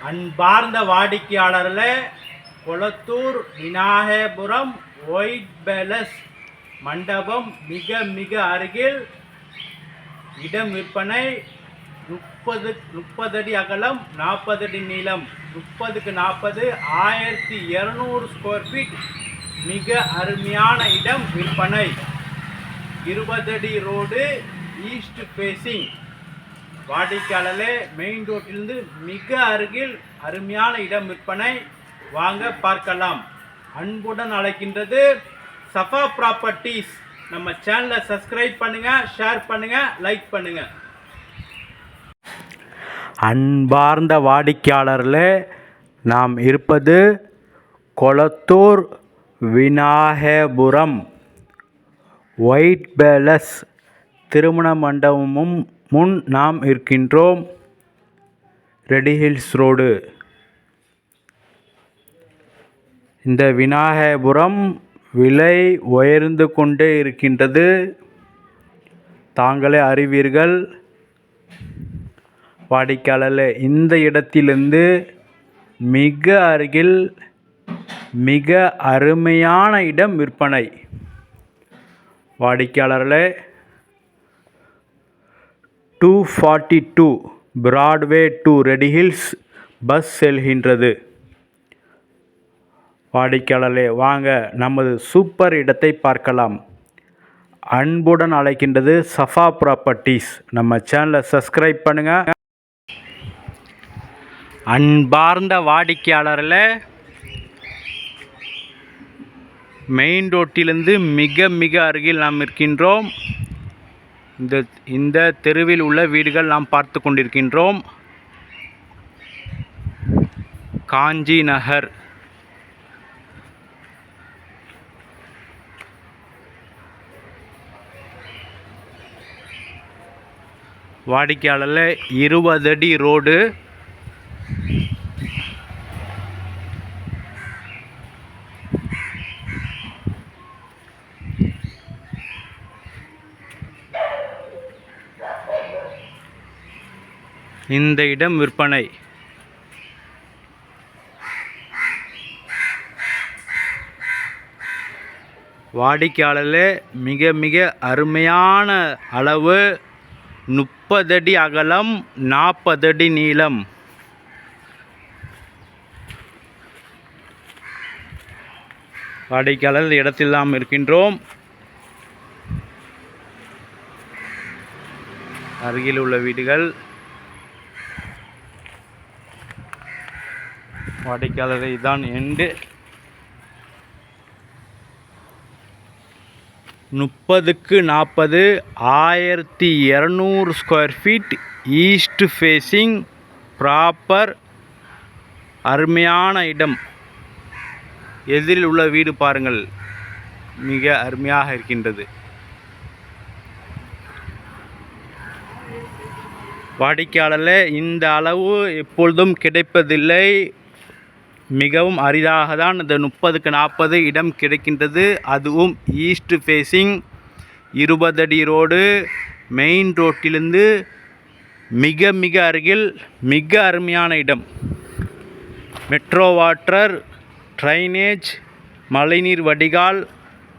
அன்பார்ந்த வாடிக்கையாளர்களே, Kolathur Vinayagapuram white palace மண்டபம் மிக மிக அருகில் இடம் விற்பனை. 30 அடி அகலம், 40 அடி நீளம், 30க்கு 40, 1200 ஸ்கொயர் ஃபீட். மிக அருமையான இடம் விற்பனை. 20 அடி ரோடு, ஈஸ்ட் ஃபேஸிங். வாடிக்கையாளர்களே, மெயின் ரோட்டிலிருந்து மிக அருகில் அருமையான இடம் விற்பனை. வாங்க பார்க்கலாம். அன்புடன் அழைக்கின்றது சஃபா ப்ராப்பர்ட்டிஸ். நம்ம சேனலை சப்ஸ்கிரைப் பண்ணுங்க, ஷேர் பண்ணுங்க, லைக் பண்ணுங்க. அன்பார்ந்த வாடிக்கையாளர்களே, நாம் இருப்பது கொளத்தூர் விநாயகபுரம் ஒயிட் பேலஸ் திருமண மண்டபமும் முன் நாம் இருக்கின்றோம். Ready hills road. இந்த விநாயகபுரம் விலை உயர்ந்து கொண்டே இருக்கின்றது. தாங்களே அறிவீர்கள். வாடிக்கையாளர்களே, இந்த இடத்திலிருந்து மிக அருகில் மிக அருமையான இடம் விற்பனை. வாடிக்கையாளர்களே, 242 Broadway to ready hills bus செல்கின்றது. வாடிக்கையாளர்களே, வாங்க நமது சூப்பர் இடத்தை பார்க்கலாம். அன்புடன் அழைக்கின்றது சஃபா ப்ராப்பர்ட்டிஸ். நம்ம சேனலை சப்ஸ்கிரைப் பண்ணுங்க. அன்பார்ந்த வாடிக்கையாளர்களே, மெயின் ரோட்டிலிருந்து மிக மிக அருகில் நாம் இருக்கின்றோம். இந்த தெருவில் உள்ள வீடுகள் நாம் பார்த்து கொண்டிருக்கின்றோம். காஞ்சி நகர். வாடிக்கையாளர்களே, 20 அடி ரோடு, இந்த இடம் விற்பனை. வாடிக்கையாளர்களே, மிக மிக அருமையான அளவு, 30 அடி அகலம், 40 அடி நீளம். வாடிக்கையாளர் இடத்தில் நாம் இருக்கின்றோம். அருகில் உள்ள வீடுகள். வாடிக்கையாளர் இதான் எண்டு. 30க்கு 40, 1200 square feet. East facing. Proper அருமையான இடம். எதிரில் உள்ள வீடு பாருங்கள், மிக அருமையாக இருக்கின்றது. வாடிக்கையாளர்களே, இந்த அளவு எப்பொழுதும் கிடைப்பதில்லை. மிகவும் அரிதாக தான் இந்த 30க்கு 40 இடம் கிடைக்கின்றது. அதுவும் ஈஸ்ட் ஃபேஸிங், 20 அடி ரோடு, மெயின் ரோட்டிலிருந்து மிக மிக அருகில் மிக அருமையான இடம். மெட்ரோ வாட்டர், ட்ரைனேஜ், மழைநீர் வடிகால்.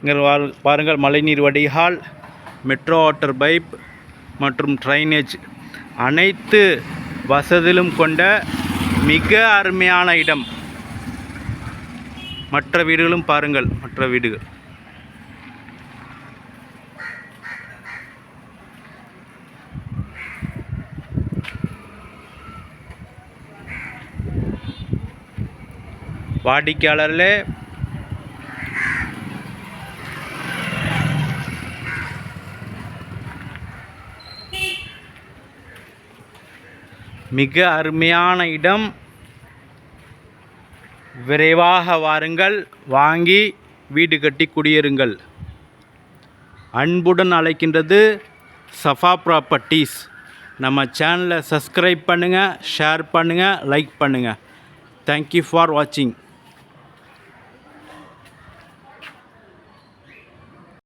இங்கே பாருங்கள், மழைநீர் வடிகால், மெட்ரோ வாட்டர் பைப் மற்றும் ட்ரைனேஜ் அனைத்து வசதிகளும் கொண்ட மிக அருமையான இடம். மற்ற வீடுகளும் பாருங்கள், மற்ற வீடுகள். வாடிக்கையாளர்களே, மிக அருமையான இடம். விரைவாக வாருங்கள், வாங்கி வீடு கட்டி குடியேறுங்கள். அன்புடன் அழைக்கின்றது சஃபா ப்ராப்பர்ட்டிஸ். நம்ம சேனலை சப்ஸ்கிரைப் பண்ணுங்கள், ஷேர் பண்ணுங்கள், லைக் பண்ணுங்கள். தேங்க்யூ ஃபார் வாட்சிங்.